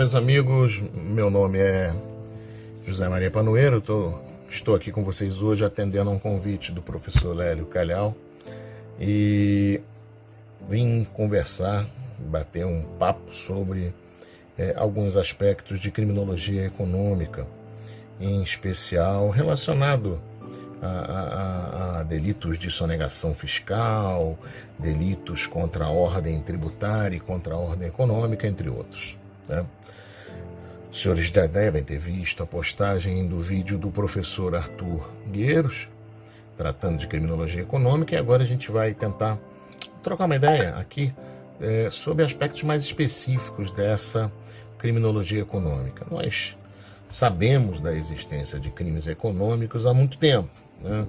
meus amigos, meu nome é José Maria Panoeiro, estou aqui com vocês hoje atendendo a um convite do professor Lélio Calhau e vim conversar, bater um papo sobre alguns aspectos de criminologia econômica, em especial relacionado a delitos de sonegação fiscal, delitos contra a ordem tributária e contra a ordem econômica, entre outros, né? Os senhores já devem ter visto a postagem do vídeo do professor Arthur Gueiros, tratando de criminologia econômica, e agora a gente vai tentar trocar uma ideia aqui sobre aspectos mais específicos dessa criminologia econômica. Nós sabemos da existência de crimes econômicos há muito tempo, né?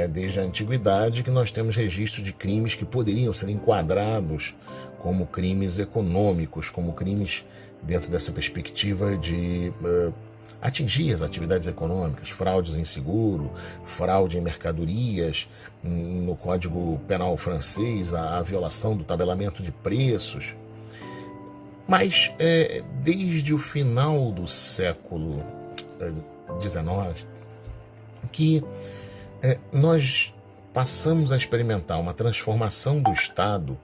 Desde a antiguidade que nós temos registro de crimes que poderiam ser enquadrados como crimes econômicos, como crimes dentro dessa perspectiva de atingir as atividades econômicas, fraudes em seguro, fraude em mercadorias, no Código Penal francês, a violação do tabelamento de preços. Mas desde o final do século XIX, que nós passamos a experimentar uma transformação do Estado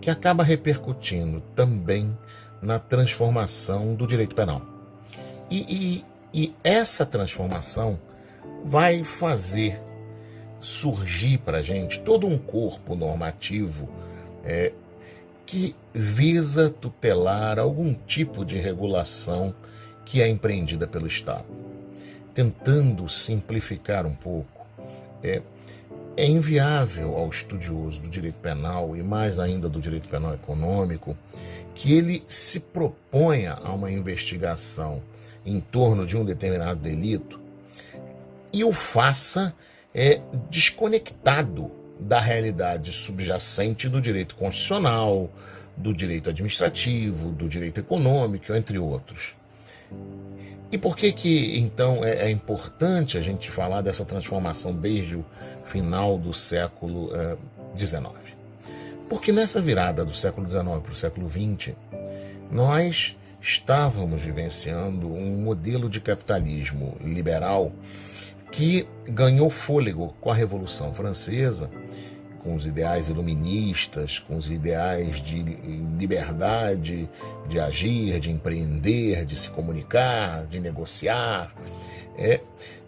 que acaba repercutindo também na transformação do direito penal. E essa transformação vai fazer surgir para a gente todo um corpo normativo que visa tutelar algum tipo de regulação que é empreendida pelo Estado. Tentando simplificar um pouco, é inviável ao estudioso do direito penal e mais ainda do direito penal econômico que ele se proponha a uma investigação em torno de um determinado delito e o faça desconectado da realidade subjacente do direito constitucional, do direito administrativo, do direito econômico, entre outros. E por que então é importante a gente falar dessa transformação desde o final do século XIX? Porque nessa virada do século XIX para o século XX, nós estávamos vivenciando um modelo de capitalismo liberal que ganhou fôlego com a Revolução Francesa, com os ideais iluministas, com os ideais de liberdade, de agir, de empreender, de se comunicar, de negociar.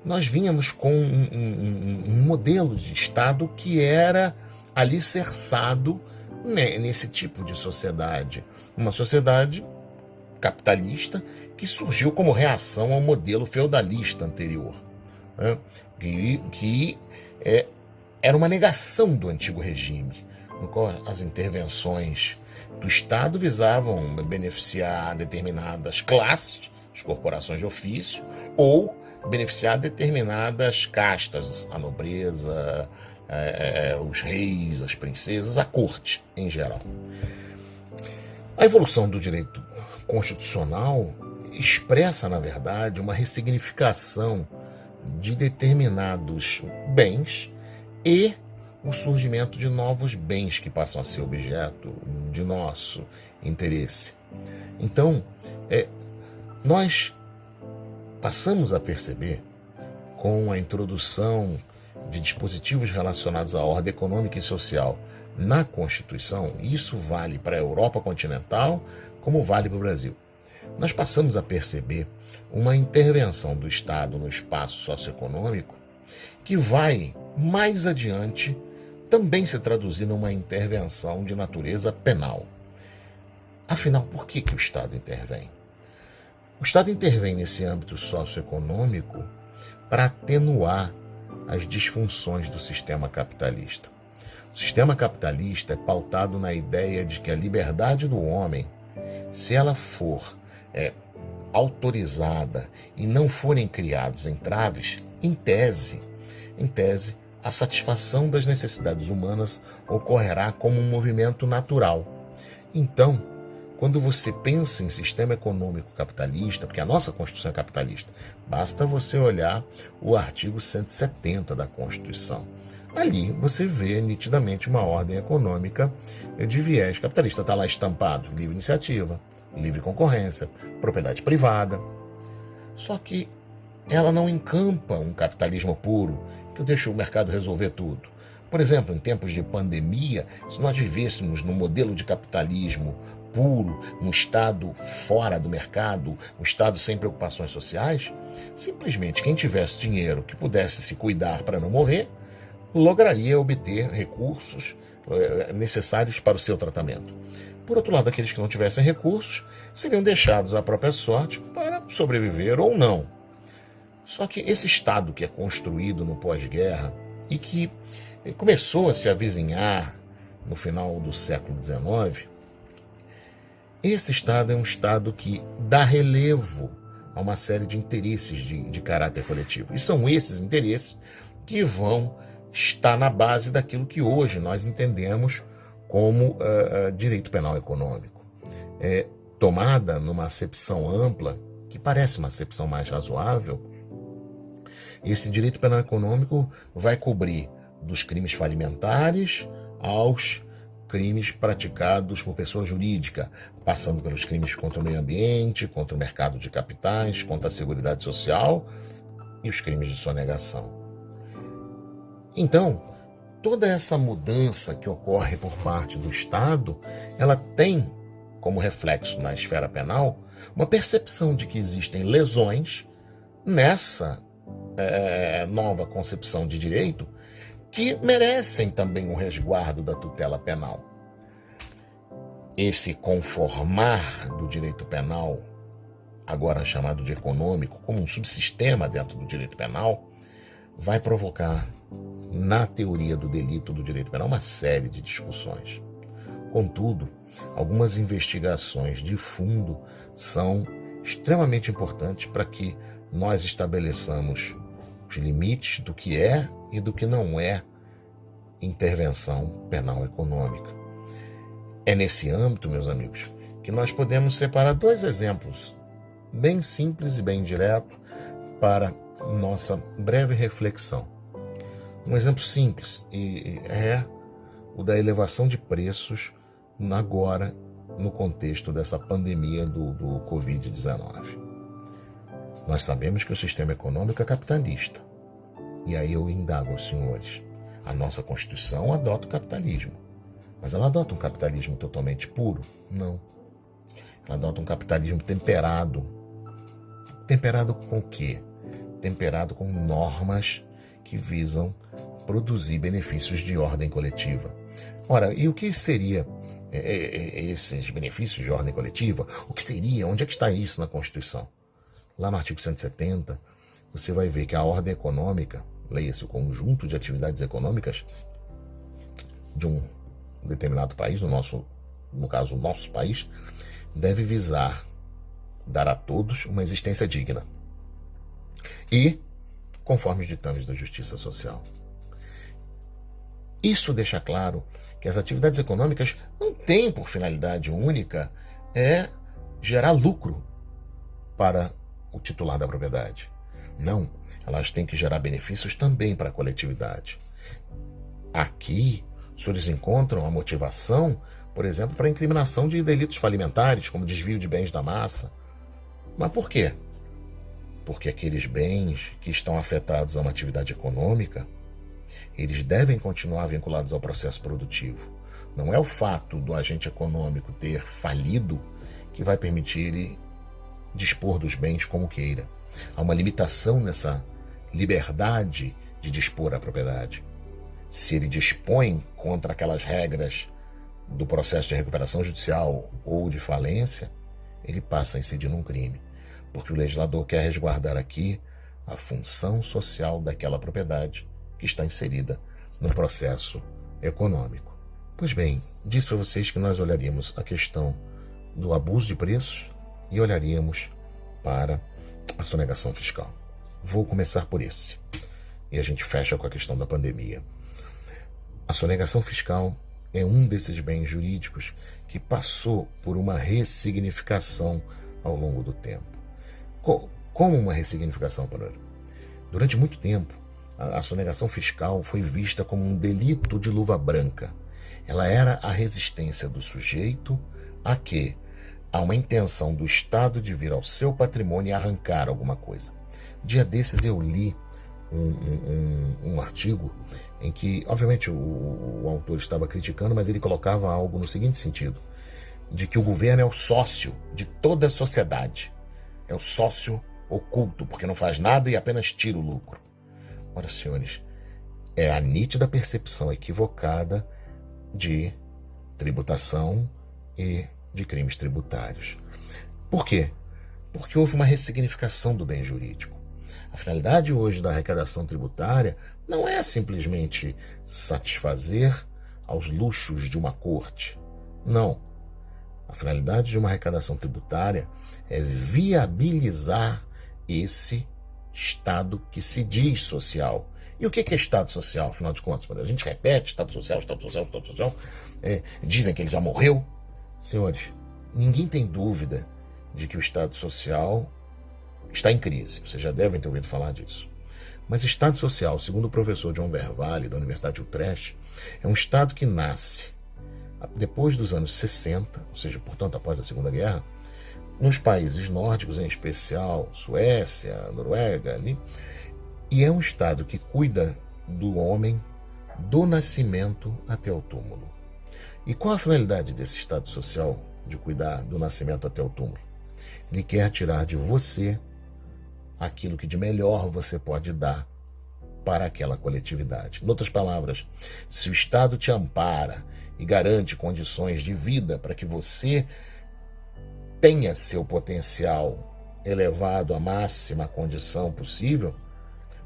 Nós vínhamos com um modelo de Estado que era alicerçado nesse tipo de sociedade. Uma sociedade capitalista que surgiu como reação ao modelo feudalista anterior, que era uma negação do antigo regime, no qual as intervenções do Estado visavam beneficiar determinadas classes, as corporações de ofício, ou beneficiar determinadas castas, a nobreza, os reis, as princesas, a corte em geral. A evolução do direito constitucional expressa, na verdade, uma ressignificação de determinados bens e o surgimento de novos bens que passam a ser objeto de nosso interesse. Então, nós passamos a perceber, com a introdução de dispositivos relacionados à ordem econômica e social na Constituição, e isso vale para a Europa continental como vale para o Brasil, nós passamos a perceber uma intervenção do Estado no espaço socioeconômico que vai, mais adiante, também se traduzir numa intervenção de natureza penal. Afinal, por que o Estado intervém? O Estado intervém nesse âmbito socioeconômico para atenuar as disfunções do sistema capitalista. O sistema capitalista é pautado na ideia de que a liberdade do homem, se ela for autorizada e não forem criados entraves, em tese, a satisfação das necessidades humanas ocorrerá como um movimento natural. Então, quando você pensa em sistema econômico capitalista, porque a nossa Constituição é capitalista, basta você olhar o artigo 170 da Constituição. Ali você vê nitidamente uma ordem econômica de viés capitalista. Está lá estampado, livre iniciativa, livre concorrência, propriedade privada. Só que ela não encampa um capitalismo puro que deixa o mercado resolver tudo. Por exemplo, em tempos de pandemia, se nós vivêssemos num modelo de capitalismo puro, num Estado fora do mercado, um Estado sem preocupações sociais, simplesmente quem tivesse dinheiro que pudesse se cuidar para não morrer, lograria obter recursos necessários para o seu tratamento. Por outro lado, aqueles que não tivessem recursos seriam deixados à própria sorte para sobreviver ou não. Só que esse Estado que é construído no pós-guerra e que começou a se avizinhar no final do século XIX, esse Estado é um Estado que dá relevo a uma série de interesses de caráter coletivo. E são esses interesses que vão estar na base daquilo que hoje nós entendemos como direito penal econômico. Tomada numa acepção ampla, que parece uma acepção mais razoável, esse direito penal econômico vai cobrir dos crimes falimentares aos crimes praticados por pessoa jurídica, passando pelos crimes contra o meio ambiente, contra o mercado de capitais, contra a seguridade social e os crimes de sonegação. Então, toda essa mudança que ocorre por parte do Estado, ela tem como reflexo na esfera penal uma percepção de que existem lesões nessa nova concepção de direito que merecem também um resguardo da tutela penal. Esse conformar do direito penal, agora chamado de econômico, como um subsistema dentro do direito penal, vai provocar, na teoria do delito do direito penal, uma série de discussões. Contudo, algumas investigações de fundo são extremamente importantes para que nós estabeleçamos os limites do que é e do que não é intervenção penal econômica. É nesse âmbito, meus amigos, que nós podemos separar dois exemplos bem simples e bem direto para nossa breve reflexão. Um exemplo simples é o da elevação de preços agora no contexto dessa pandemia do Covid-19. Nós sabemos que o sistema econômico é capitalista. E aí eu indago aos senhores. A nossa Constituição adota o capitalismo. Mas ela adota um capitalismo totalmente puro? Não. Ela adota um capitalismo temperado. Temperado com o quê? Temperado com normas que visam produzir benefícios de ordem coletiva. Ora, e o que seria esses benefícios de ordem coletiva? O que seria? Onde é que está isso na Constituição? Lá no artigo 170, você vai ver que a ordem econômica, leia-se o conjunto de atividades econômicas de um determinado país, no caso, o nosso país, deve visar dar a todos uma existência digna e conforme os ditames da justiça social. Isso deixa claro que as atividades econômicas não têm por finalidade única gerar lucro para o titular da propriedade. Não, elas têm que gerar benefícios também para a coletividade. Aqui, os senhores encontram a motivação, por exemplo, para a incriminação de delitos falimentares, como desvio de bens da massa. Mas por quê? Porque aqueles bens que estão afetados a uma atividade econômica, eles devem continuar vinculados ao processo produtivo. Não é o fato do agente econômico ter falido que vai permitir ele dispor dos bens como queira. Há uma limitação nessa liberdade de dispor a propriedade. Se ele dispõe contra aquelas regras do processo de recuperação judicial ou de falência, ele passa a incidir num crime, porque o legislador quer resguardar aqui a função social daquela propriedade que está inserida no processo econômico. Pois bem, disse para vocês que nós olharíamos a questão do abuso de preços e olharíamos para a sonegação fiscal. Vou começar por esse. E a gente fecha com a questão da pandemia. A sonegação fiscal é um desses bens jurídicos que passou por uma ressignificação ao longo do tempo. Como uma ressignificação, Panoro? Durante muito tempo, a sonegação fiscal foi vista como um delito de luva branca. Ela era a resistência do sujeito a que há uma intenção do Estado de vir ao seu patrimônio e arrancar alguma coisa. Dia desses eu li um artigo em que, obviamente, o autor estava criticando, mas ele colocava algo no seguinte sentido, de que o governo é o sócio de toda a sociedade. É o sócio oculto, porque não faz nada e apenas tira o lucro. Ora, senhores, é a nítida percepção equivocada de tributação e de crimes tributários. Por quê? Porque houve uma ressignificação do bem jurídico. A finalidade hoje da arrecadação tributária não é simplesmente satisfazer aos luxos de uma corte. Não. A finalidade de uma arrecadação tributária é viabilizar esse Estado que se diz social. E o que é Estado social, afinal de contas? A gente repete Estado social, Estado social, Estado social. Dizem que ele já morreu. Senhores, ninguém tem dúvida de que o Estado social está em crise. Vocês já devem ter ouvido falar disso. Mas Estado social, segundo o professor John Vervalle, da Universidade de Utrecht, é um Estado que nasce depois dos anos 60, ou seja, portanto, após a Segunda Guerra, nos países nórdicos, em especial Suécia, Noruega, ali, e é um Estado que cuida do homem do nascimento até o túmulo. E qual a finalidade desse Estado social de cuidar do nascimento até o túmulo? Ele quer tirar de você aquilo que de melhor você pode dar para aquela coletividade. Em outras palavras, se o Estado te ampara e garante condições de vida para que você tenha seu potencial elevado à máxima condição possível,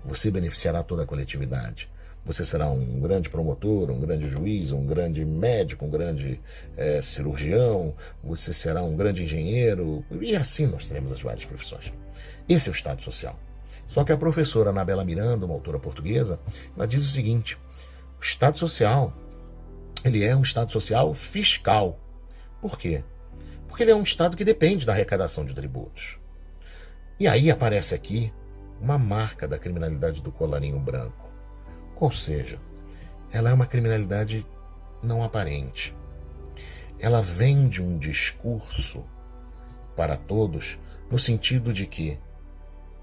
você beneficiará toda a coletividade. Você será um grande promotor, um grande juiz, um grande médico, um grande cirurgião, você será um grande engenheiro, e assim nós teremos as várias profissões. Esse é o Estado social. Só que a professora Anabela Miranda, uma autora portuguesa, ela diz o seguinte: o Estado social, ele é um Estado social fiscal. Por quê? Porque ele é um Estado que depende da arrecadação de tributos. E aí aparece aqui uma marca da criminalidade do colarinho branco. Ou seja, ela é uma criminalidade não aparente. Ela vende um discurso para todos no sentido de que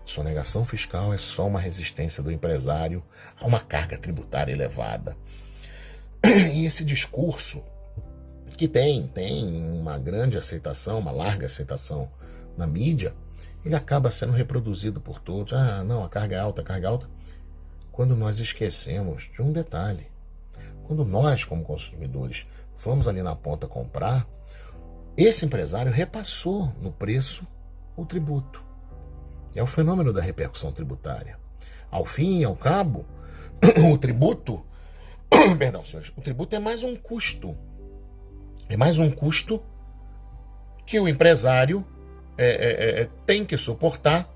sonegação fiscal é só uma resistência do empresário a uma carga tributária elevada. E esse discurso, que tem uma grande aceitação, uma larga aceitação na mídia, ele acaba sendo reproduzido por todos. Ah, não, a carga é alta, quando nós esquecemos de um detalhe. Quando nós, como consumidores, vamos ali na ponta comprar, esse empresário repassou no preço o tributo. É o fenômeno da repercussão tributária. Ao fim e ao cabo, o tributo, perdão, senhores, o tributo é mais um custo. É mais um custo que o empresário tem que suportar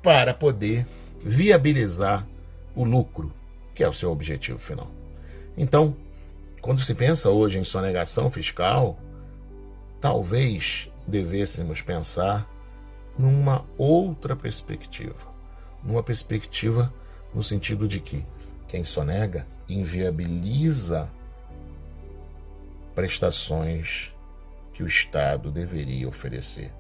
para poder viabilizar o lucro, que é o seu objetivo final. Então, quando se pensa hoje em sonegação fiscal, talvez devêssemos pensar numa outra perspectiva. Numa perspectiva no sentido de que quem sonega inviabiliza prestações que o Estado deveria oferecer.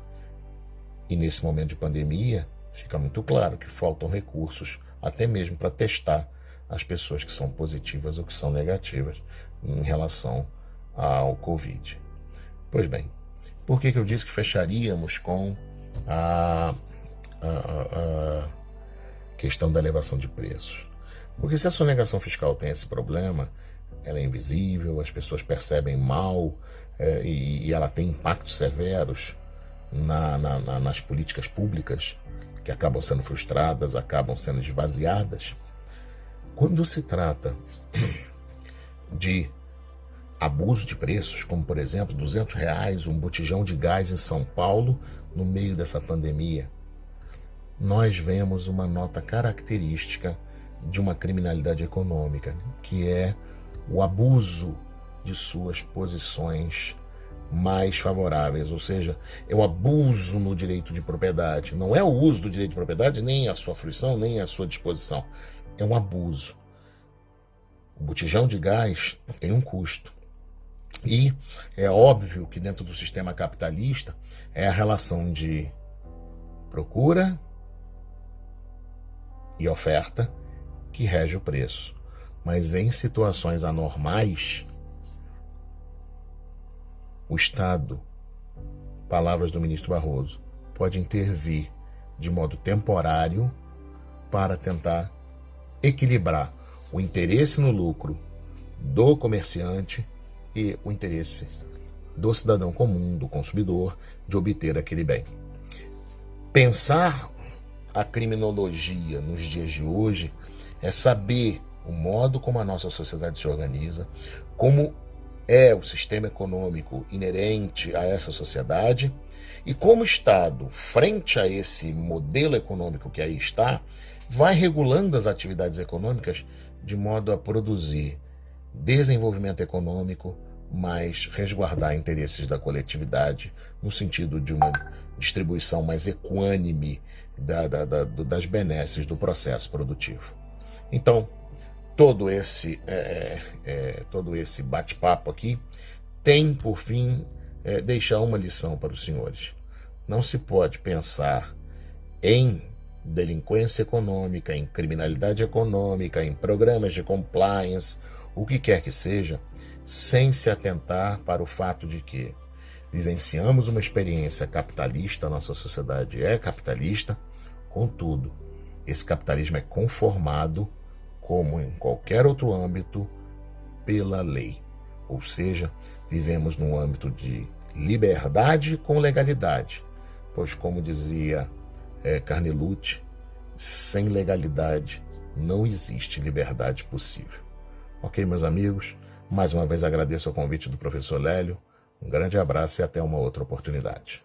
E nesse momento de pandemia, fica muito claro que faltam recursos até mesmo para testar as pessoas que são positivas ou que são negativas em relação ao Covid. Pois bem, por que eu disse que fecharíamos com a questão da elevação de preços? Porque se a sonegação fiscal tem esse problema, ela é invisível, as pessoas percebem mal e ela tem impactos severos nas políticas públicas, que acabam sendo frustradas, acabam sendo esvaziadas. Quando se trata de abuso de preços, como por exemplo R$200 um botijão de gás em São Paulo no meio dessa pandemia, nós vemos uma nota característica de uma criminalidade econômica, que é o abuso de suas posições mais favoráveis, ou seja, é o abuso no direito de propriedade. Não é o uso do direito de propriedade, nem a sua fruição, nem a sua disposição. É um abuso. O botijão de gás tem um custo. E é óbvio que dentro do sistema capitalista é a relação de procura e oferta que rege o preço. Mas em situações anormais, o Estado, palavras do ministro Barroso, pode intervir de modo temporário para tentar equilibrar o interesse no lucro do comerciante e o interesse do cidadão comum, do consumidor, de obter aquele bem. Pensar a criminologia nos dias de hoje é saber o modo como a nossa sociedade se organiza, como é o sistema econômico inerente a essa sociedade e como o Estado, frente a esse modelo econômico que aí está, vai regulando as atividades econômicas de modo a produzir desenvolvimento econômico, mas resguardar interesses da coletividade no sentido de uma distribuição mais equânime das benesses do processo produtivo. Então, todo esse bate-papo aqui tem, por fim, deixar uma lição para os senhores. Não se pode pensar em delinquência econômica, em criminalidade econômica, em programas de compliance, o que quer que seja, sem se atentar para o fato de que vivenciamos uma experiência capitalista, a nossa sociedade é capitalista, contudo, esse capitalismo é conformado, como em qualquer outro âmbito, pela lei. Ou seja, vivemos num âmbito de liberdade com legalidade, pois, como dizia Carnelucci, sem legalidade não existe liberdade possível. Ok, meus amigos? Mais uma vez agradeço o convite do professor Lélio. Um grande abraço e até uma outra oportunidade.